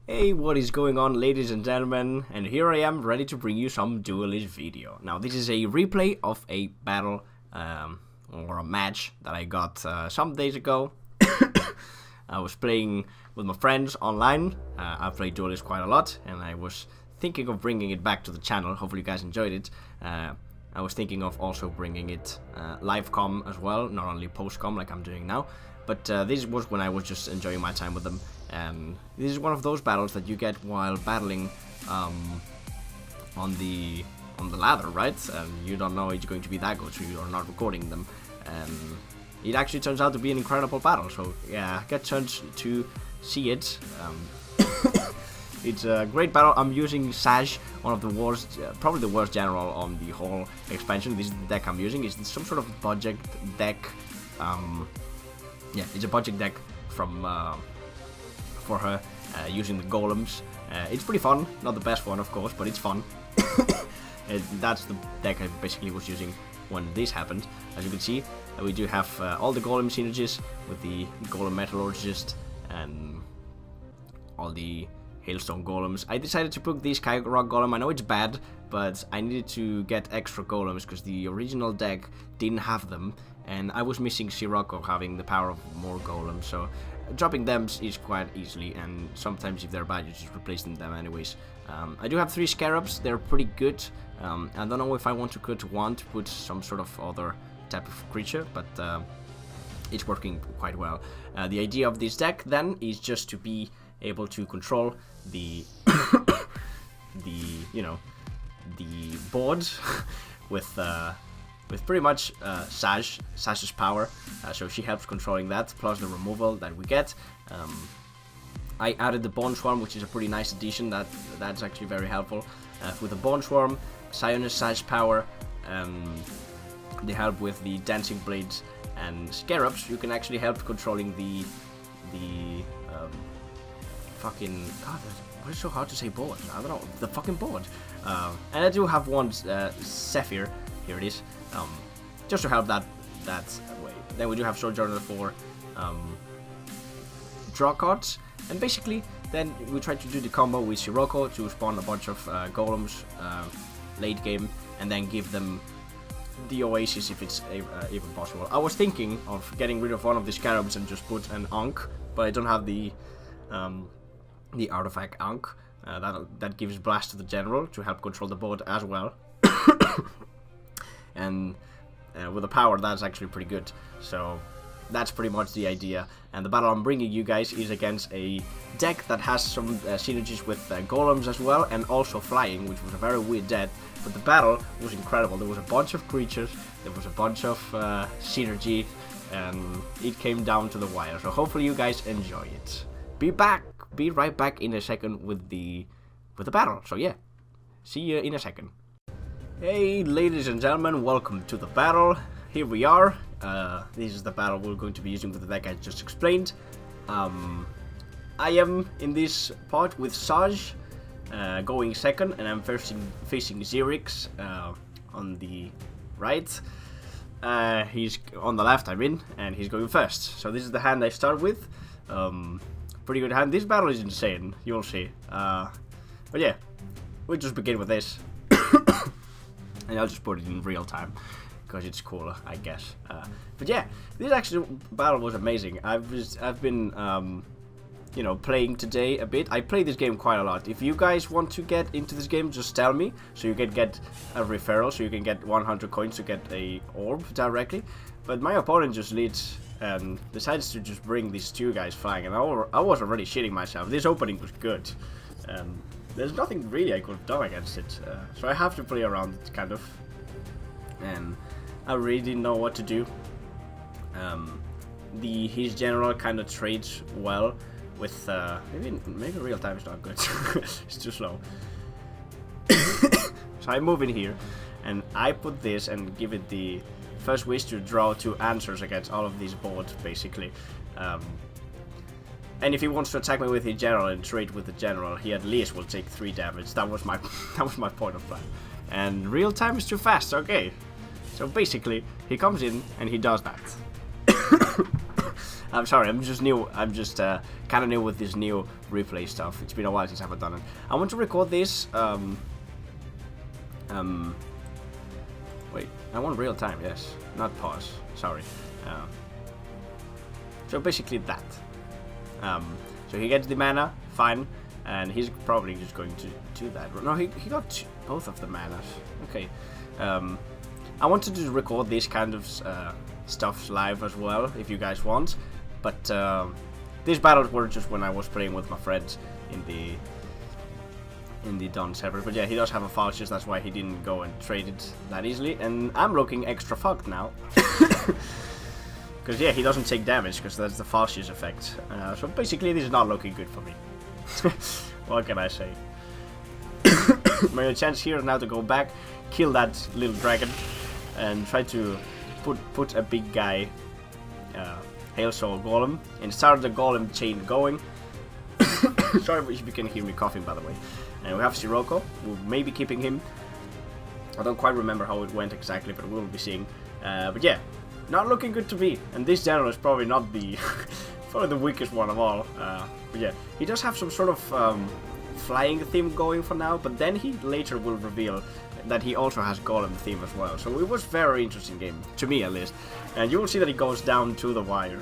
Hey, what is going on, ladies and gentlemen? And here I am, ready to bring you some Duelyst video. Now, this is a replay of a battle, or a match that I got some days ago. I was playing with my friends online. I play Duelyst quite a lot, and I was thinking of bringing it back to the channel. Hopefully you guys enjoyed it. I was thinking of also bringing it live com as well, not only post com like I'm doing now. But this was when I was just enjoying my time with them. And this is one of those battles that you get while battling on the ladder, right? And you don't know it's going to be that good, so you are not recording them. And it actually turns out to be an incredible battle. So yeah, get a chance to see it. It's a great battle. I'm using Sajj, one of the worst, probably the worst general on the whole expansion. This is the deck I'm using. It's some sort of budget deck. Yeah, it's a budget deck from for her using the Golems. It's pretty fun. Not the best one, of course, but it's fun. That's the deck I basically was using when this happened. As you can see, we do have all the Golem synergies with the Golem Metallurgist and all the Hailstone Golems. I decided to put this Sky Rock Golem. I know it's bad, but I needed to get extra Golems because the original deck didn't have them, and I was missing Sirocco having the power of more Golems, so dropping them is quite easily, and sometimes if they're bad, you just replace them anyways. I do have 3 Scarabs. They're pretty good. I don't know if I want to cut one to put some sort of other type of creature, but it's working quite well. The idea of this deck then is just to be able to control the the board with pretty much Sajj's power, so she helps controlling that, plus the removal that we get. I added the Bone Swarm, which is a pretty nice addition. That's actually very helpful. With the Bone Swarm, Sionis Sajj's power, they help with the Dancing Blades and Scarabs. You can actually help controlling the fucking God. Why is it so hard to say board? I don't know, the fucking board. And I do have one Zephyr. Here it is. Just to help that way. Then we do have Sojourner for draw cards, and basically then we try to do the combo with Sirocco to spawn a bunch of Golems late game, and then give them the Oasis if it's even possible. I was thinking of getting rid of one of the Scarabs and just put an Ankh, but I don't have the artifact Ankh. That gives blast to the general to help control the board as well. And with the power, that's actually pretty good. So that's pretty much the idea. And the battle I'm bringing you guys is against a deck that has some synergies with Golems as well, and also flying, which was a very weird deck. But the battle was incredible. There was a bunch of creatures, there was a bunch of synergy, and it came down to the wire. So hopefully you guys enjoy it. Be right back in a second with the battle. So yeah, see you in a second. Hey, ladies and gentlemen, welcome to the battle. Here we are. This is the battle we're going to be using with the deck I just explained. I am in this part with Sajj, going second, and I'm facing Xerix on the right. He's on the left, I mean, and he's going first. So this is the hand I start with. Pretty good hand. This battle is insane, you'll see. But yeah, we'll just begin with this. And I'll just put it in real time because it's cooler, I guess. But yeah, this actually battle was amazing. I've been playing today a bit. I play this game quite a lot. If you guys want to get into this game, just tell me, so you can get a referral, so you can get 100 coins to get a orb directly. But my opponent just leads and decides to just bring these 2 guys flying, and I was already shitting myself. This opening was good. There's nothing really I could have done against it, so I have to play around it, kind of. And I really didn't know what to do. His general kind of trades well with maybe real time is not good. It's too slow. So I move in here, and I put this and give it the first wish to draw 2 answers against all of these boards, basically. And if he wants to attack me with his general and trade with the general, he at least will take 3 damage. That was my point of plan. And real time is too fast. Okay. So basically, he comes in and he does that. I'm sorry, I'm just new. I'm just kind of new with this new replay stuff. It's been a while since I've done it. I want to record this. Wait, I want real time. Yes, not pause. Sorry. So basically that. So he gets the mana, fine, and he's probably just going to do that. No, he got both of the manas. Okay. I wanted to record this kind of stuff live as well, if you guys want. But these battles were just when I was playing with my friends in the Dawn server. But yeah, he does have a Falchius, that's why he didn't go and trade it that easily. And I'm looking extra fucked now. Because yeah, he doesn't take damage, because that's the Falchius effect. So basically this is not looking good for me. What can I say? My chance here now to go back, kill that little dragon, and try to put a big guy, Hailsoul Golem, and start the Golem chain going. Sorry if you can hear me coughing, by the way. And we have Sirocco, we'll maybe keeping him. I don't quite remember how it went exactly, but we'll be seeing. But yeah, not looking good to me. And this general is probably not the probably the weakest one of all. But yeah, he does have some sort of flying theme going for now, but then he later will reveal that he also has Golem theme as well. So it was a very interesting game, to me at least. And you will see that he goes down to the wire.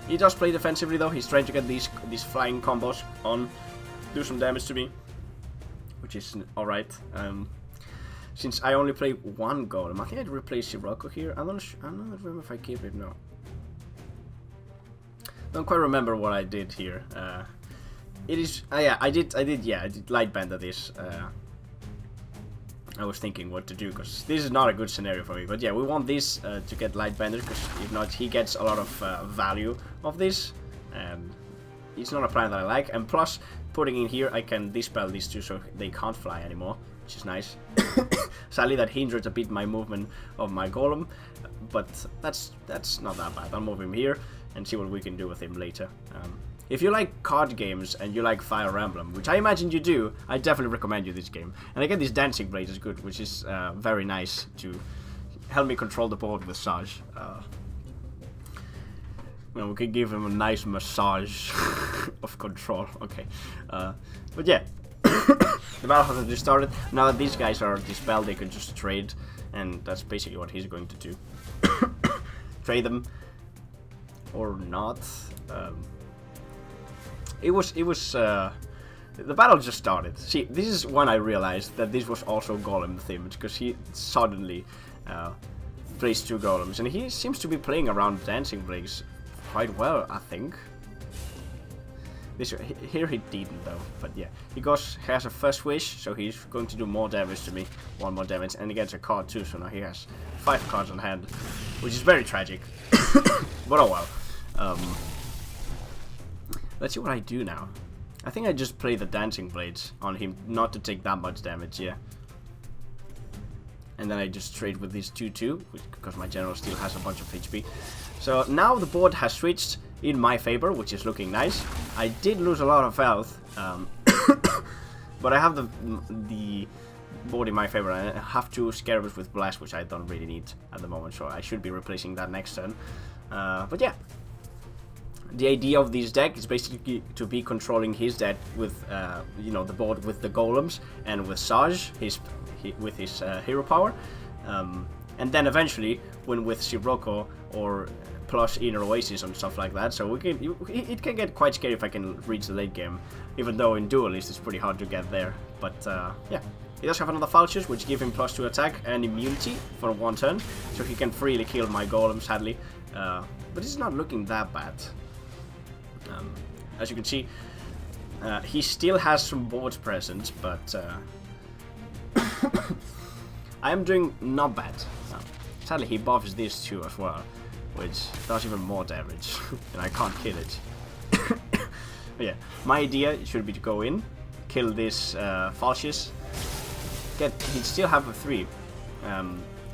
He does play defensively though. He's trying to get these flying combos on, do some damage to me, which is alright. Since I only play one Golem, I think I'd replace Sirocco here. I'm not remember if I keep it. No, don't quite remember what I did here. It is yeah, I did light band at this. I was thinking what to do, because this is not a good scenario for me. But yeah, we want this to get light banded, because if not, he gets a lot of value of this, and it's not a plan that I like. And plus, putting in here, I can dispel these two so they can't fly anymore, which is nice. Sadly, that hindered a bit my movement of my Golem, but that's not that bad. I'll move him here and see what we can do with him later. If you like card games and you like Fire Emblem, which I imagine you do, I definitely recommend you this game. And again, this Dancing Blade is good, which is very nice to help me control the board with Sajj. We can give him a nice massage of control. Okay, but yeah, the battle has just started. Now that these guys are dispelled, they can just trade, and that's basically what he's going to do. Trade them or not. It was the battle just started. See, this is when I realized that this was also Golem themed, because he suddenly plays two Golems, and he seems to be playing around Dancing Blades quite well, I think. Here he didn't though, but yeah, he has a first wish, so he's going to do more damage to me, one more damage, and he gets a card too, so now he has 5 cards on hand, which is very tragic. But oh well. Let's see what I do now. I think I just play the Dancing Blades on him, not to take that much damage, yeah. And then I just trade with these 2-2, because my general still has a bunch of HP. So now the board has switched in my favor, which is looking nice. I did lose a lot of health, but I have the board in my favor. I have 2 Scarabs with Blast, which I don't really need at the moment, so I should be replacing that next turn. But yeah. The idea of this deck is basically to be controlling his deck with, you know, the board with the Golems and with Sajj, with his hero power, and then eventually, when with Sirocco or plus Inner Oasis and stuff like that. So it can get quite scary if I can reach the late game, even though in Duelyst it's pretty hard to get there. But yeah, he does have another Falchius, which give him +2 attack and immunity for 1 turn, so he can freely kill my Golem, sadly. But it's not looking that bad. As you can see, he still has some board presence, but I am doing not bad. Sadly, he buffs this too as well, which does even more damage, and I can't kill it. But yeah, my idea should be to go in, kill this Falchius, he'd still have a 3,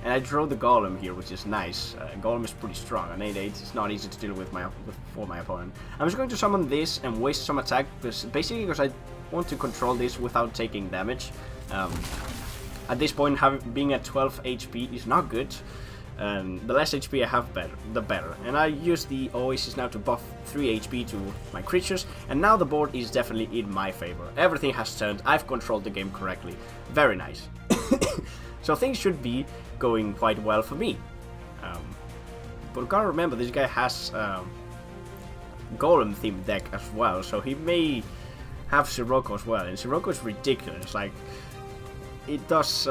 and I draw the Golem here, which is nice. Golem is pretty strong. An 8/8 is not easy to deal with for my opponent. I'm just going to summon this and waste some attack, basically because I want to control this without taking damage. At this point, being at 12 HP is not good. and the less HP I have, the better. And I use the Oasis now to buff 3 HP to my creatures, and now the board is definitely in my favor. Everything has turned, I've controlled the game correctly. Very nice. So things should be going quite well for me. But gotta remember, this guy has Golem themed deck as well, so he may have Sirocco as well, and Sirocco is ridiculous. Like, it does,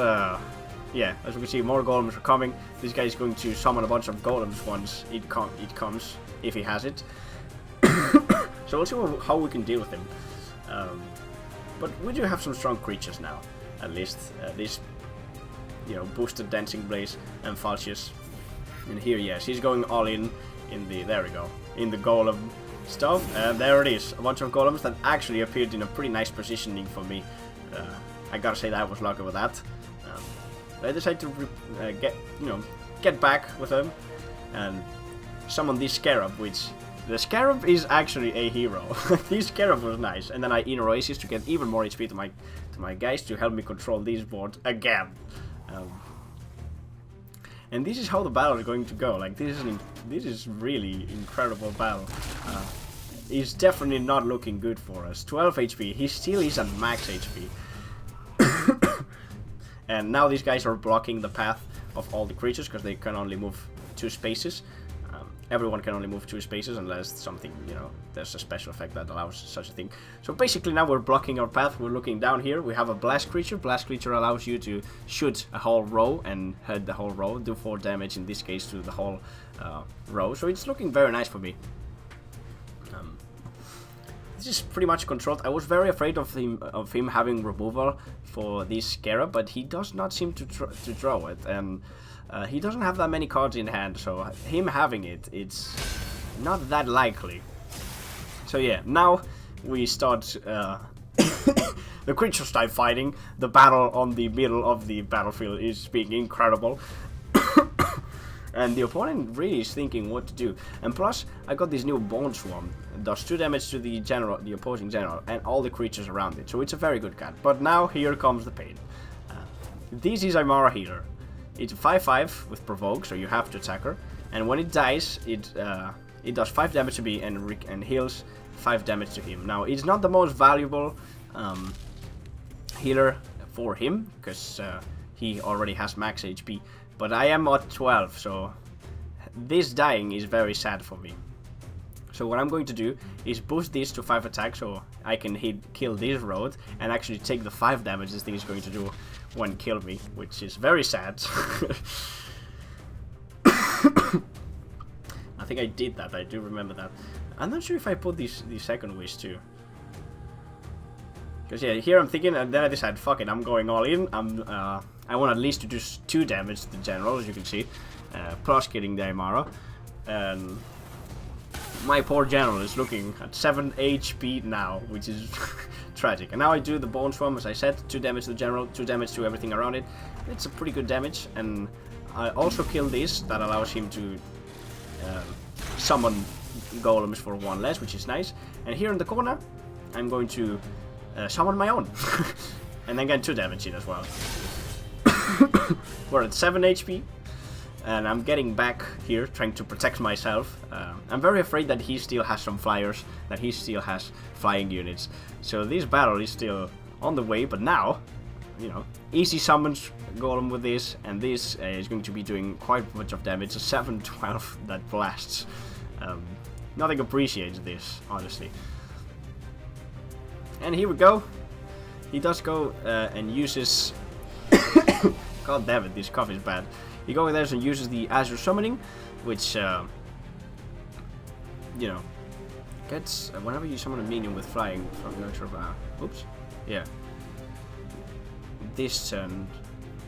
yeah, as we can see, more Golems are coming. This guy is going to summon a bunch of Golems once it comes, if he has it. So we'll see how we can deal with him. But we do have some strong creatures now, at least. This, you know, boosted Dancing Blaze and Falchius. And here, yes, he's going all in the, there we go, in the Golem stuff. And there it is, a bunch of Golems that actually appeared in a pretty nice positioning for me. I gotta say that I was lucky with that. I decided to get back with them and summon this Scarab, which the Scarab is actually a hero. This Scarab was nice, and then I Inner Oasis to get even more HP to my guys to help me control this board again. And this is how the battle is going to go. Like, this is really incredible battle. He's definitely not looking good for us. 12 HP. He still is at max HP. And now these guys are blocking the path of all the creatures because they can only move 2 spaces. Everyone can only move 2 spaces unless something, you know, there's a special effect that allows such a thing. So basically now we're blocking our path. We're looking down here. We have a Blast Creature. Blast Creature allows you to shoot a whole row and head the whole row. Do 4 damage in this case to the whole row. So it's looking very nice for me. This is pretty much controlled. I was very afraid of him having removal for this Scarab, but he does not seem to draw it, and he doesn't have that many cards in hand, so him having it, it's not that likely. So yeah, now we start the creatures start fighting. The battle on the middle of the battlefield is being incredible. And the opponent really is thinking what to do. And plus, I got this new Bone Swarm. It does 2 damage to the opposing general, and all the creatures around it. So it's a very good card. But now, here comes the pain. This is Aymara Healer. It's a 5/5 with Provoke, so you have to attack her. And when it dies, it does 5 damage to me and heals 5 damage to him. Now, it's not the most valuable healer for him, because he already has max HP. But I am at 12, so this dying is very sad for me. So what I'm going to do is boost this to 5 attack, so I can kill this road and actually take the 5 damage this thing is going to do when kill me, which is very sad. I think I did that, I do remember that. I'm not sure if I put the second wish too. Because yeah, here I'm thinking, and then I decided, fuck it, I'm going all in. I want at least to do 2 damage to the general, as you can see, plus killing the Aymara. And my poor general is looking at 7 HP now, which is tragic. And now I do the Bone Swarm, as I said, 2 damage to the general, 2 damage to everything around it. It's a pretty good damage, and I also kill this, that allows him to summon Golems for 1 less, which is nice. And here in the corner, I'm going to summon my own, and then get 2 damage in as well. We're at 7 HP, and I'm getting back here, trying to protect myself. I'm very afraid that he still has some flyers, that he still has flying units. So this battle is still on the way, but now, you know, easy summons Golem with this, and this is going to be doing quite much of damage. A 7/12 that blasts. Nothing appreciates this, honestly. And here we go. He does go and uses... God damn it, this cough is bad. He goes there and uses the Azure Summoning, which, you know, gets... whenever you summon a minion with flying from your... oops. Yeah. This turn,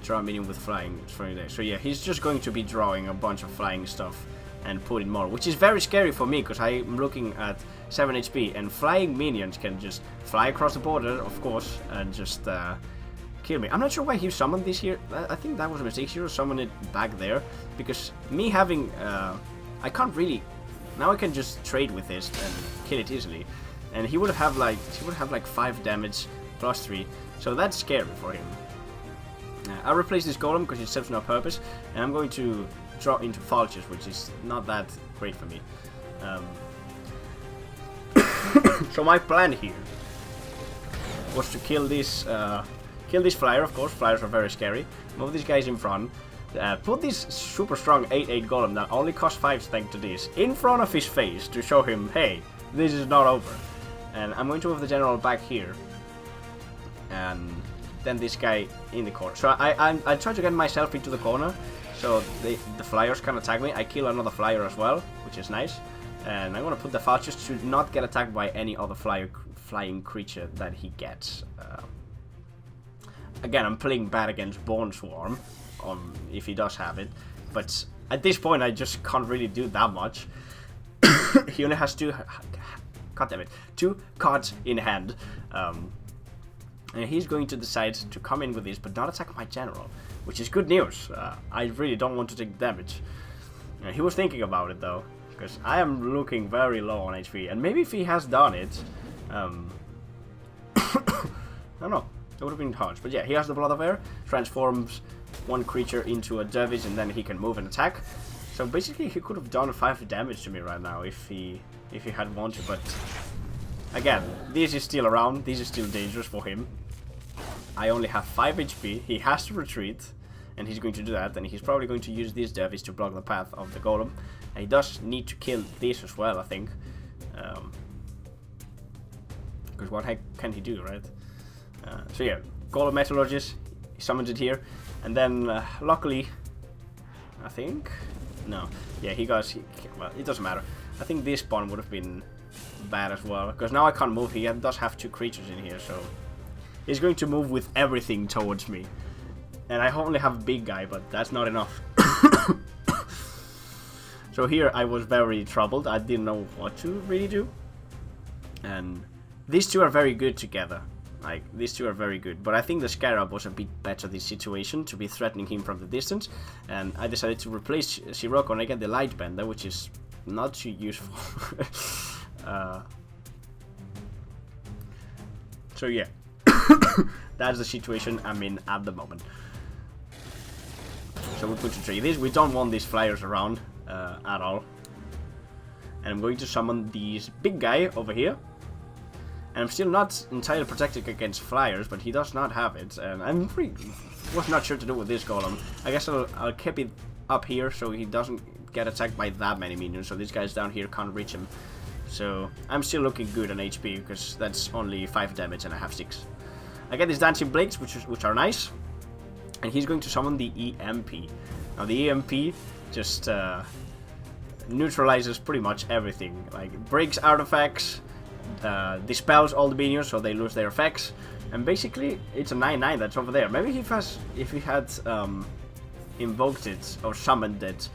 draw a minion with flying from there. So yeah, he's just going to be drawing a bunch of flying stuff and putting more, which is very scary for me, because I'm looking at 7 HP, and flying minions can just fly across the border, of course, and just kill me. I'm not sure why he summoned this here. I think that was a mistake. He should have summoned it back there, because me having... I can't really... Now I can just trade with this and kill it easily. And he would have like 5 damage plus 3, so that's scary for him. I'll replace this Golem because it serves no purpose, and I'm going to draw into vultures, which is not that great for me. So my plan here was to kill this flyer. Of course, flyers are very scary. Move these guys in front. Put this super strong 8/8 golem that only costs 5 strength to this in front of his face to show him, hey, this is not over. And I'm going to move the general back here, and then this guy in the corner. So I try to get myself into the corner, so the flyers can attack me. I kill another flyer as well, which is nice. And I'm gonna put the vultures to not get attacked by any other flying creature that he gets. Again, I'm playing bad against Bone Swarm, if he does have it, but at this point I just can't really do that much. He only has two cards in hand, and he's going to decide to come in with this, but not attack my general, which is good news. I really don't want to take damage. He was thinking about it though, because I am looking very low on HP, and maybe if he has done it, I don't know. It would have been harsh, but yeah, he has the Blood of Air, transforms one creature into a dervish, and then he can move and attack. So basically, he could have done 5 damage to me right now if he had wanted. But again, this is still around. This is still dangerous for him. I only have 5 HP. He has to retreat, and he's going to do that. And he's probably going to use this dervish to block the path of the golem. And he does need to kill this as well, I think. Because what heck can he do, right? So yeah, Golem Metallurgist, he summons it here, and then luckily, I think, no, yeah, well, it doesn't matter. I think this spawn would have been bad as well, because now I can't move. He does have 2 creatures in here, so he's going to move with everything towards me. And I only have a big guy, but that's not enough. So here I was very troubled. I didn't know what to really do. And these two are very good together. Like, these two are very good, but I think the Scarab was a bit better this situation, to be threatening him from the distance, and I decided to replace Sirocco and I get the Light Bender, which is not too useful. So yeah, that's the situation I'm in at the moment. So we're going to trade this. We don't want these flyers around at all, and I'm going to summon this big guy over here. And I'm still not entirely protected against flyers, but he does not have it, and was not sure to do with this golem. I guess I'll keep it up here so he doesn't get attacked by that many minions, so these guys down here can't reach him. So I'm still looking good on HP, because that's only 5 damage and I have 6. I get these Dancing Blades, which are nice, and he's going to summon the EMP. Now the EMP just neutralizes pretty much everything, like breaks artifacts, dispels all the minions so they lose their effects, and basically it's a 9/9 that's over there. Maybe if he had invoked it or summoned it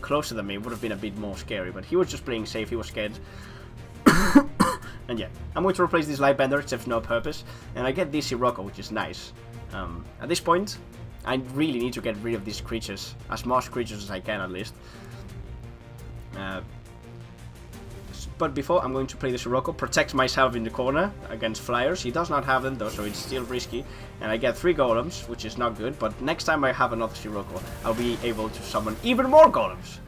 closer than me, it would have been a bit more scary, but he was just playing safe. He was scared. And yeah, I'm going to replace this Lightbender. It serves no purpose, and I get this Sirocco, which is nice. At this point I really need to get rid of these creatures, as much creatures as I can at least. But before, I'm going to play the Sirocco, protect myself in the corner against flyers. He does not have them though, so it's still risky. And I get 3 golems, which is not good. But next time I have another Sirocco, I'll be able to summon even more golems.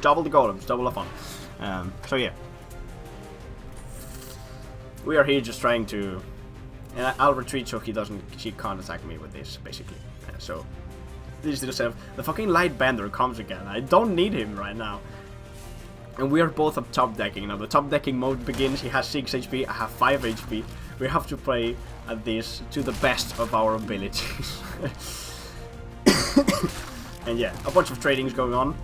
Double the golems, double the fun. So yeah, we are here just trying to, and I'll retreat so he can't attack me with this, basically. So this is the fucking Lightbender comes again. I don't need him right now. And we are both up top decking. Now the top decking mode begins. He has 6 HP, I have 5 HP. We have to play at this to the best of our abilities. And yeah, a bunch of tradings going on.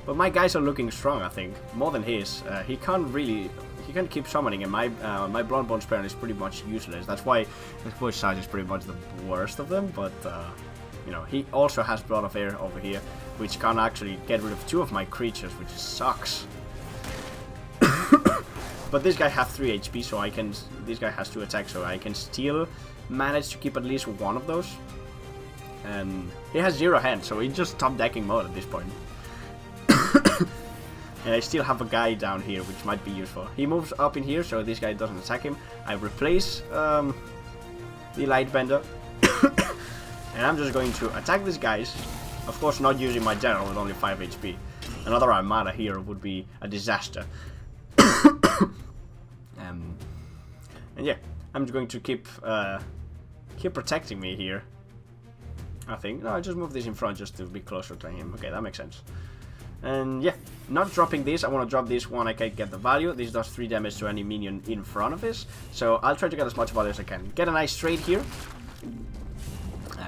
But my guys are looking strong, I think. More than his. He can't keep summoning, and my Bloodborne Spear is pretty much useless. That's why Sajj is pretty much the worst of them, but you know, he also has Blood of Air over here, which can actually get rid of 2 of my creatures, which sucks. But this guy has 3 HP, so this guy has 2 attacks, so I can still manage to keep at least 1 of those. And he has 0 hand, so he's just top decking mode at this point. And I still have a guy down here, which might be useful. He moves up in here, so this guy doesn't attack him. I replace the Lightbender. And I'm just going to attack these guys. Of course, not using my general with only 5 HP. Another Armada here would be a disaster. And yeah, I'm just going to keep protecting me here. I think. No, I just move this in front just to be closer to him. Okay, that makes sense. And yeah, not dropping this. I want to drop this one. I can get the value. This does 3 damage to any minion in front of this. So I'll try to get as much value as I can. Get a nice trade here.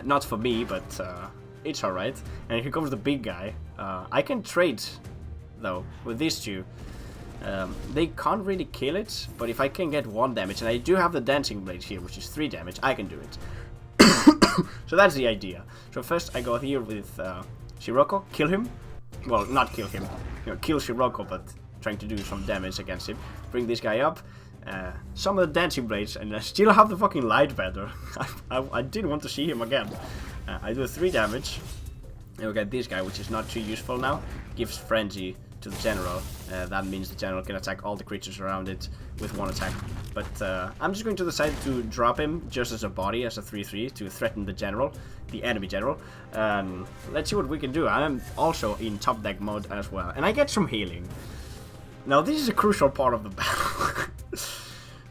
Not for me, but it's alright. And here comes the big guy. I can trade, though, with these two. They can't really kill it, but if I can get 1 damage, and I do have the Dancing Blade here, which is 3 damage, I can do it. So that's the idea. So first I go here with Scirocco, kill him. Well, not kill him, you know, kill Scirocco, but trying to do some damage against him. Bring this guy up, some of the Dancing Blades, and I still have the fucking Light Bender. I didn't want to see him again. I do 3 damage. And we get this guy, which is not too useful now. Gives Frenzy to the General. That means the General can attack all the creatures around it with 1 attack. But I'm just going to decide to drop him just as a body, as a 3-3, to threaten the General, the enemy General. Let's see what we can do. I'm also in top deck mode as well. And I get some healing. Now this is a crucial part of the battle.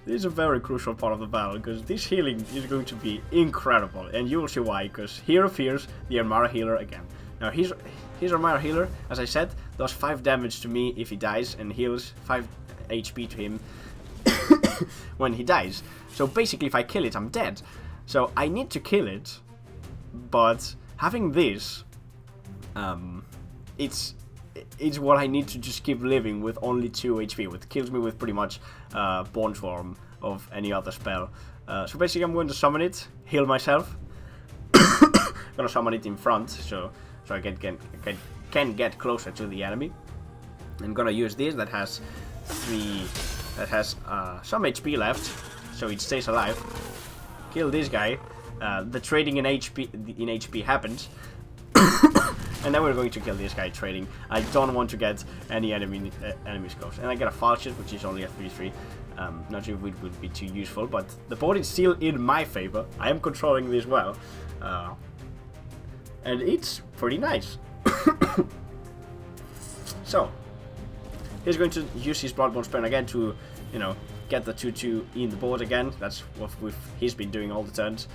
This is a very crucial part of the battle, because this healing is going to be incredible. And you will see why, because here appears the Armada Healer again. Now his Armada Healer, as I said, does 5 damage to me if he dies, and heals 5 HP to him when he dies. So basically if I kill it, I'm dead. So I need to kill it, but having this, it's what I need to just keep living with only 2 HP, which kills me with pretty much Bone Swarm of any other spell. So basically I'm going to summon it, heal myself. Gonna summon it in front, so I can get closer to the enemy. I'm gonna use this that has some HP left, so it stays alive. Kill this guy. The trading in HP happens. And then we're going to kill this guy trading. I don't want to get any enemies close. And I get a Falchion, which is only a 3-3. Not sure if it would be too useful, but the board is still in my favor. I am controlling this well. And it's pretty nice. So, he's going to use his Bloodborne Spear again to, you know, get the 2-2 in the board again. That's what he's been doing all the turns.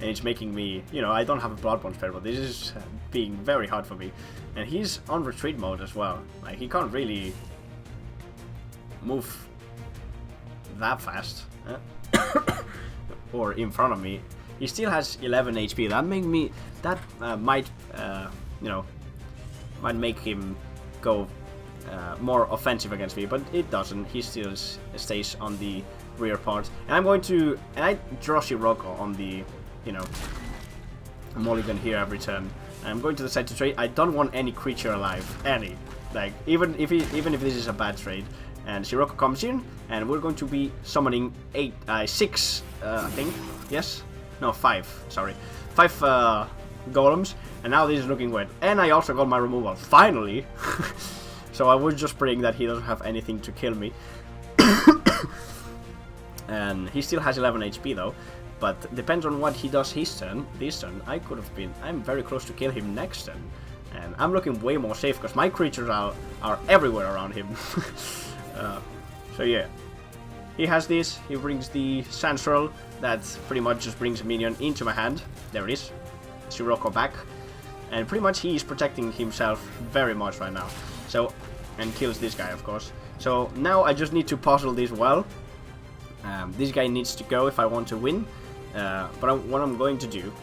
And it's making me, you know, I don't have a Bloodborne Spear, but this is being very hard for me. And he's on retreat mode as well. Like, he can't really move that fast. Or in front of me. He still has 11 HP. That might make him go more offensive against me, but it doesn't. He still stays on the rear part. And I draw Scirocco on the, you know, mulligan here every turn. I'm going to decide to trade. I don't want any creature alive. Any. Like, even if this is a bad trade. And Scirocco comes in, and we're going to be summoning 6, I think. Yes? No, 5. Sorry. 5 golems. And now this is looking weird. And I also got my removal. Finally! So I was just praying that he doesn't have anything to kill me. And he still has 11 HP though. But depends on what he does this turn. I'm very close to kill him next turn. And I'm looking way more safe because my creatures are everywhere around him. So yeah. He has this. He brings the Sandshroll. That pretty much just brings a minion into my hand. There it is. Scirocco back. And pretty much he is protecting himself very much right now. So, and kills this guy of course. So now I just need to puzzle this well. This guy needs to go if I want to win. But what I'm going to do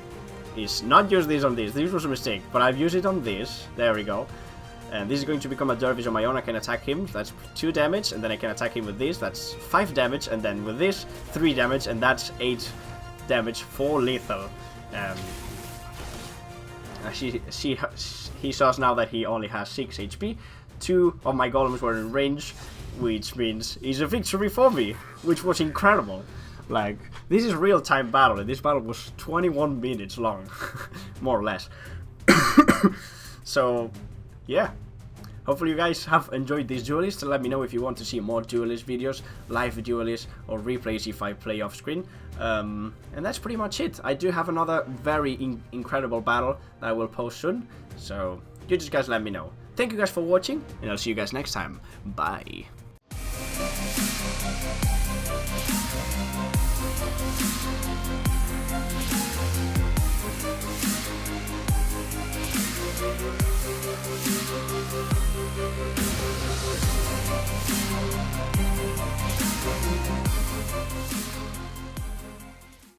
is not use this on this. This was a mistake, but I've used it on this. There we go. And this is going to become a dervish on my own. I can attack him. That's 2 damage, and then I can attack him with this. That's 5 damage, and then with this 3 damage, and that's 8 damage for lethal. He saws now that he only has 6 HP. 2 of my golems were in range, which means it's a victory for me, which was incredible. Like, this is real-time battle, and this battle was 21 minutes long, more or less. So, yeah, hopefully you guys have enjoyed this Duelyst. Let me know if you want to see more Duelyst videos, live Duelyst, or replays if I play off screen. And that's pretty much it. I do have another very incredible battle that I will post soon, so you just guys let me know. Thank you guys for watching, and I'll see you guys next time. Bye.